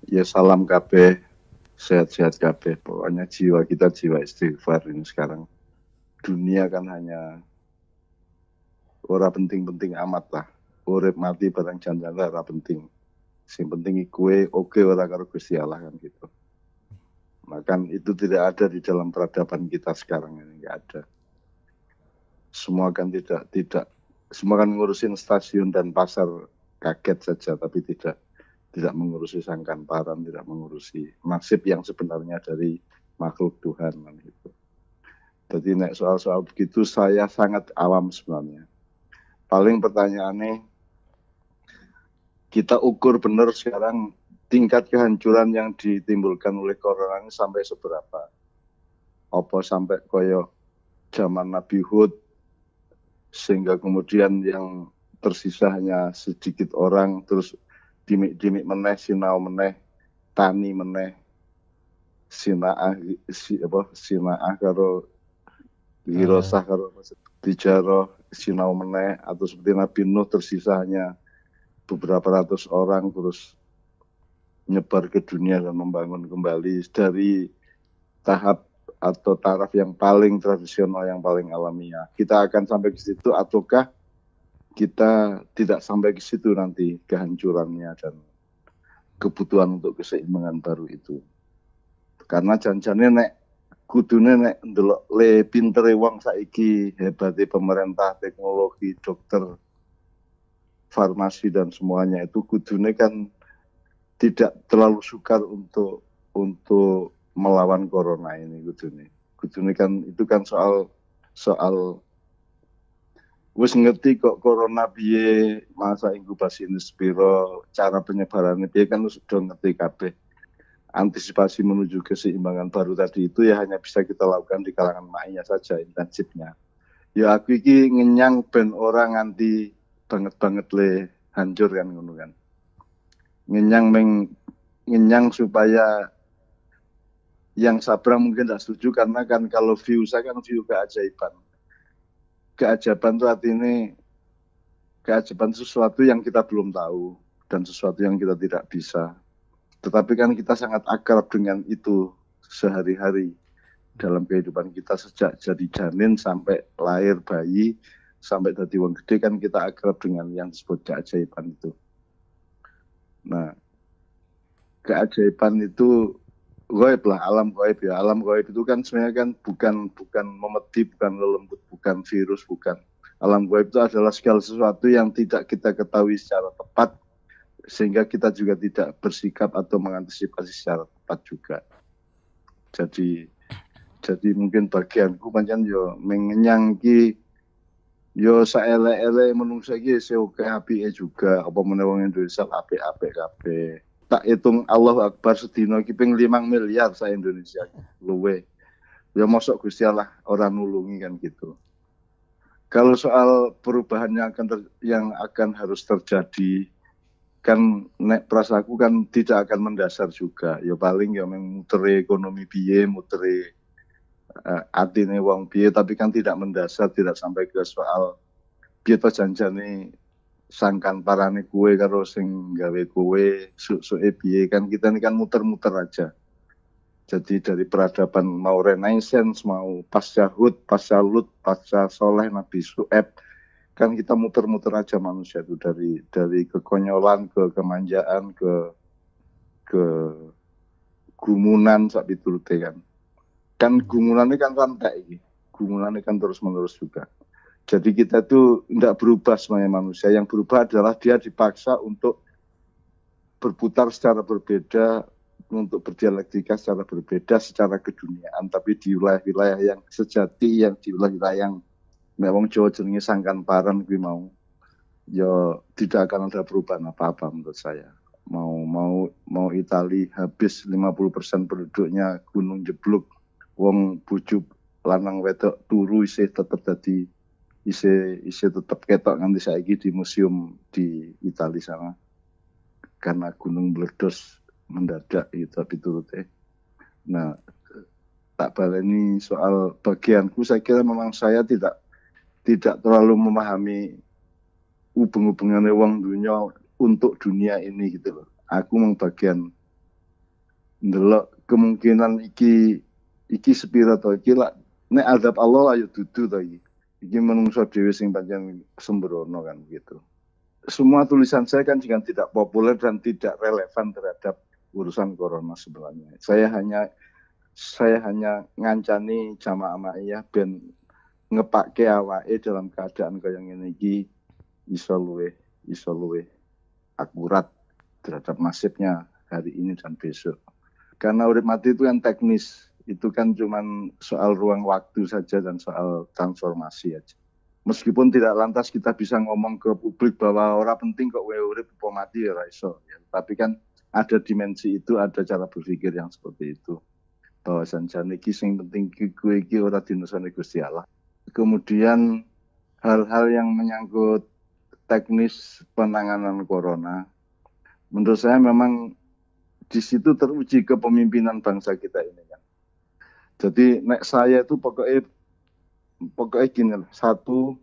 Ya salam kabeh, sehat-sehat kabeh. Pokoknya jiwa kita jiwa istighfar ini sekarang. Dunia kan hanya ora penting-penting amat lah. Urip mati barang jangan ora penting. Sing penting kue oke ora karo Gusti Allah kan gitu. Nah kan itu tidak ada di dalam peradaban kita sekarang ini, nggak ada. Semua kan tidak semua kan ngurusin stasiun dan pasar kaget saja, tapi tidak mengurusi sangkan paran, tidak mengurusi nasib yang sebenarnya dari makhluk Tuhan kan gitu. Jadi nek soal-soal begitu saya sangat awam sebenarnya. Paling pertanyaannya kita ukur benar sekarang tingkat kehancuran yang ditimbulkan oleh corona ini sampai seberapa? Apa sampai koyo zaman Nabi Hud sehingga kemudian yang tersisa hanya sedikit orang, terus dimik-dimik meneh, sinau meneh, tani meneh, sinaah karo Eh, wirosah karo tijaroh sinau meneh, atau seperti Nabi Nuh tersisa hanya beberapa ratus orang terus nyebar ke dunia dan membangun kembali dari tahap atau taraf yang paling tradisional, yang paling alamiah. Kita akan sampai ke situ ataukah kita tidak sampai ke situ nanti kehancurannya dan kebutuhan untuk keseimbangan baru itu. Karena janjane nek kudune nek ndelok le pintere wong saiki, hebate pemerintah, teknologi, dokter, farmasi dan semuanya itu kudune kan tidak terlalu sukar untuk melawan corona ini kudune. Kudune kan itu kan soal soal wis ngerti kok corona piye, masa inkubasi ini sepiro, cara penyebarannya piye kan sudah ngerti kabeh. Antisipasi menuju keseimbangan baru tadi itu ya hanya bisa kita lakukan di kalangan maknya saja intensifnya. Ya aku iki ngenyang ben orang nganti banget-banget le hancur kan ngono kan. Ngenyang supaya yang sabrang mungkin tidak setuju karena kan kalau view saya kan view keajaiban. Keajaiban itu artinya keajaiban sesuatu yang kita belum tahu dan sesuatu yang kita tidak bisa. Tetapi kan kita sangat akrab dengan itu sehari-hari dalam kehidupan kita sejak jadi janin sampai lahir bayi sampai jadi wong gede kan kita akrab dengan yang disebut keajaiban itu. Nah, keajaiban itu gaib lah, alam gaib ya. Alam gaib itu kan sebenarnya kan bukan memedi, bukan lelembut, bukan virus, bukan. Alam gaib itu adalah segala sesuatu yang tidak kita ketahui secara tepat sehingga kita juga tidak bersikap atau mengantisipasi secara tepat juga. Jadi mungkin bagianku pancen yo mengenyang ki yo saelek-elek menungso iki seoke apike juga apa meneh wong Indonesia apik-apik kabeh. Tak hitung Allahu Akbar sedina iki ping 5 miliar sa Indonesia luwe. Ya mosok Gusti Allah ora nulungi kan gitu. Kalau soal perubahan yang akan harus terjadi kan nek prasaku kan tidak akan mendasar juga. Ya paling ya mutere ekonomi piye, mutere atine wong piye, tapi kan tidak mendasar, tidak sampai ke soal piye to janjane sangkan parane kue karo sing gawe kue suke piye kan kita ini kan muter-muter aja. Jadi dari peradaban mau Renaissance, mau pasca Hud, pasca Lut, pasca Soleh, Nabi Su'eb, kan kita muter-muter aja manusia itu dari kekonyolan ke kemanjaan ke gumunan sak piturute kan. Kan gumunannya kan rantai iki. Gumunannya kan terus-menerus juga. Jadi kita tuh tidak berubah semuanya manusia. Yang berubah adalah dia dipaksa untuk berputar secara berbeda, untuk berdialektika secara berbeda secara keduniaan. Tapi di wilayah-wilayah yang sejati, yang di wilayah yang memang Jawa jenenge sangkan paran gue mau, ya tidak akan ada perubahan apa-apa menurut saya. Mau Itali habis 50% penduduknya gunung jeblok, wong bujuk lanang wedok turu isih tetap jadi isih tetap ketok nganti saiki di museum di Italia sana karena gunung meledos mendadak itu tapi turute. Nah, tak baleni soal bagianku saya kira memang saya tidak terlalu memahami hubung-hubungannya wong dunia untuk dunia ini gitu loh. Aku memang bagian ndelok kemungkinan iki sepira to iki lak nek azab Allah lah yo dudu to iki. Iki menungso dhewe sing pancen sembrono kan gitu. Semua tulisan saya kan juga tidak populer dan tidak relevan terhadap urusan corona sebenarnya. Saya hanya ngancani jamaah ma'iyah ben ngepake awake dalam keadaan kaya ngene iki iso luwih akurat terhadap nasibnya hari ini dan besok. Karena urip mati itu kan teknis, itu kan cuman soal ruang waktu saja dan soal transformasi aja. Meskipun tidak lantas kita bisa ngomong ke publik bahwa orang penting kok urip apa mati ya iso. Ya. Tapi kan ada dimensi itu, ada cara berpikir yang seperti itu. Bahwasan jan iki sing penting kowe iki ora dinesone Gusti Allah. Kemudian hal-hal yang menyangkut teknis penanganan corona, menurut saya memang di situ teruji kepemimpinan bangsa kita ini kan. Jadi nek saya itu pokoknya gini, satu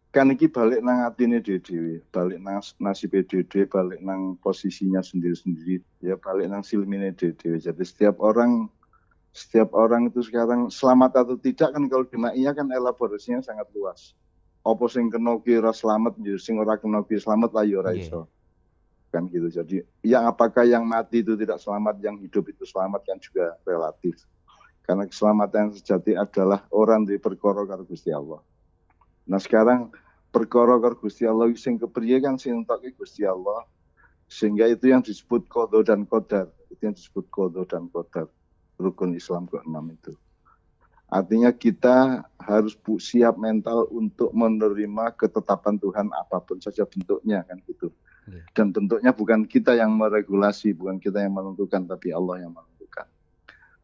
kan iki balik nang atine dhewe, balik nang nasibe dhewe, balik nang posisinya sendiri-sendiri, ya balik nang silmine dhewe. Jadi setiap orang itu sekarang selamat atau tidak kan kalau di Ma'iyah kan elaborasinya sangat luas. Apa sing kena kira selamat, sing ora kena kira selamat lah ya ora iso. Kan gitu. Jadi yang apakah yang mati itu tidak selamat, yang hidup itu selamat kan juga relatif. Karena keselamatan yang sejati adalah orang di perkara karo Gusti Allah. Nah sekarang perkara karo Gusti Allah sing kepriye kan sing entoke Gusti Allah. Sehingga itu yang disebut qadha dan qadar. Itu yang disebut qadha dan qadar. Rukun Islam ke-6 itu. Artinya kita harus siap mental untuk menerima ketetapan Tuhan apapun saja bentuknya kan gitu. Dan bentuknya bukan kita yang meregulasi, bukan kita yang menentukan, tapi Allah yang menentukan.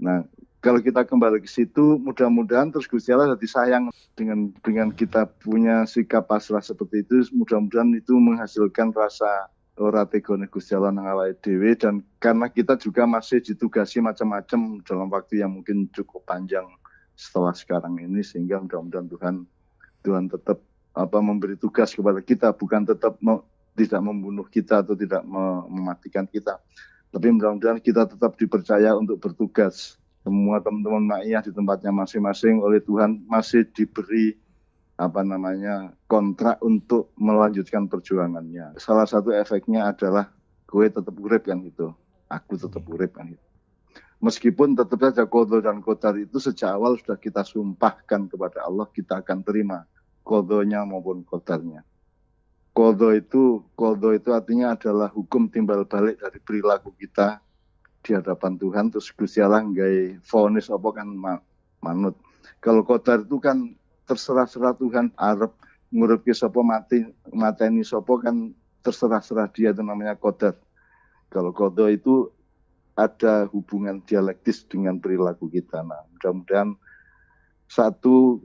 Nah, kalau kita kembali ke situ, mudah-mudahan terus Gusti Allah jadi sayang dengan kita punya sikap pasrah seperti itu, mudah-mudahan itu menghasilkan rasa ora tegone Gusti Allah nang awake dhewe, dan karena kita juga masih ditugasi macam-macam dalam waktu yang mungkin cukup panjang setelah sekarang ini, sehingga mudah-mudahan Tuhan tetap memberi tugas kepada kita, bukan tetap tidak membunuh kita atau tidak mematikan kita, tapi mudah-mudahan kita tetap dipercaya untuk bertugas. Semua teman-teman Ma'iyah di tempatnya masing-masing oleh Tuhan masih diberi kontrak untuk melanjutkan perjuangannya. Salah satu efeknya adalah gue tetap urip kan gitu. Aku tetap urip kan gitu. Meskipun tetap saja qadha dan qadar itu sejak awal sudah kita sumpahkan kepada Allah, kita akan terima qadhanya maupun qadarnya. Qadha itu artinya adalah hukum timbal balik dari perilaku kita di hadapan Tuhan, terus Gusti Allah nggawe vonis apa kan manut. Kalau qadar itu kan terserah-serah Tuhan arep nguripke sapa mateni sapa kan terserah-serah dia, itu namanya qadar. Kalau qadha itu ada hubungan dialektis dengan perilaku kita. Nah, mudah-mudahan satu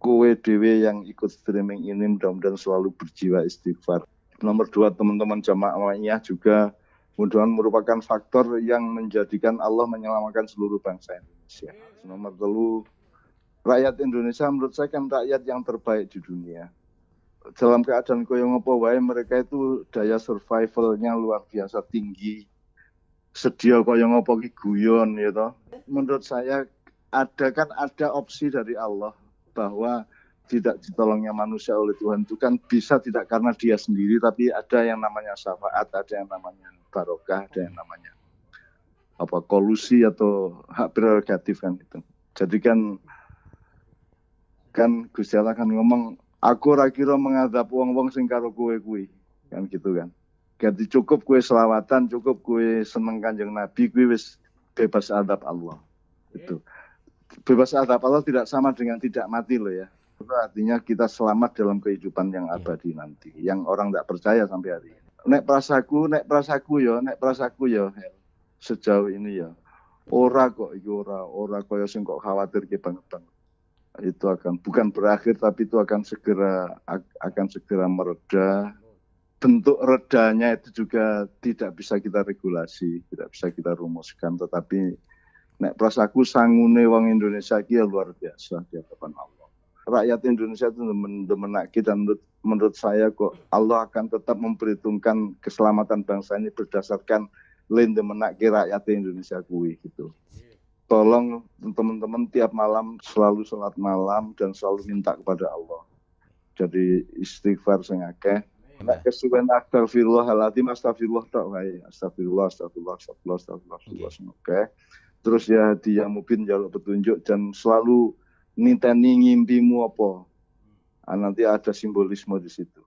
kowe dhewe yang ikut streaming ini mudah-mudahan selalu berjiwa istighfar. Nomor 2, teman-teman jamaah Ma'iyah juga mudah-mudahan merupakan faktor yang menjadikan Allah menyelamatkan seluruh bangsa Indonesia. Nomor 3, rakyat Indonesia menurut saya kan rakyat yang terbaik di dunia. Dalam keadaan koyo ngopo wae mereka itu daya survivalnya luar biasa tinggi. Sedia koyo ngopo ki guyon gitu. Menurut saya ada opsi dari Allah bahwa tidak ditolongnya manusia oleh Tuhan itu kan bisa tidak karena dia sendiri, tapi ada yang namanya syafaat, ada yang namanya barokah, ada yang namanya kolusi atau hak prerogatif kan itu. Jadi kan Gusti Allah kan ngomong, aku ora kira mengadab wong-wong sing karo kowe kuwi kan gitu kan. Jadi cukup kowe selawatan, cukup kowe seneng Kanjeng Nabi, kowe wis bebas adab Allah. Itu. Bebas adab Allah tidak sama dengan tidak mati loh ya. Itu artinya kita selamat dalam kehidupan yang abadi nanti, yang orang tidak percaya sampai hari ini. Nek prasaku ya sejauh ini ya ora kok iki ora kaya sing kok khawatir ke banget. Itu bukan berakhir, tapi itu akan segera mereda. Bentuk redanya itu juga tidak bisa kita regulasi, tidak bisa kita rumuskan, tetapi nek prasaku sangune wong Indonesia iki luar biasa di hadapan Allah. Rakyat Indonesia itu menakjub, dan menurut saya kok Allah akan tetap memperhitungkan keselamatan bangsa ini berdasarkan lende menak rakyat Indonesia kuwi gitu. Tolong teman-teman tiap malam selalu sholat malam dan selalu minta kepada Allah. Jadi istighfar sing akeh. Nek kesuwen astagfirullahaladzim, astagfirullah tok wae. Astagfirullah. Oke. Terus ya dia mungkin jaluk petunjuk dan selalu niteni ngimpimu apa. Nanti ada simbolisme di situ.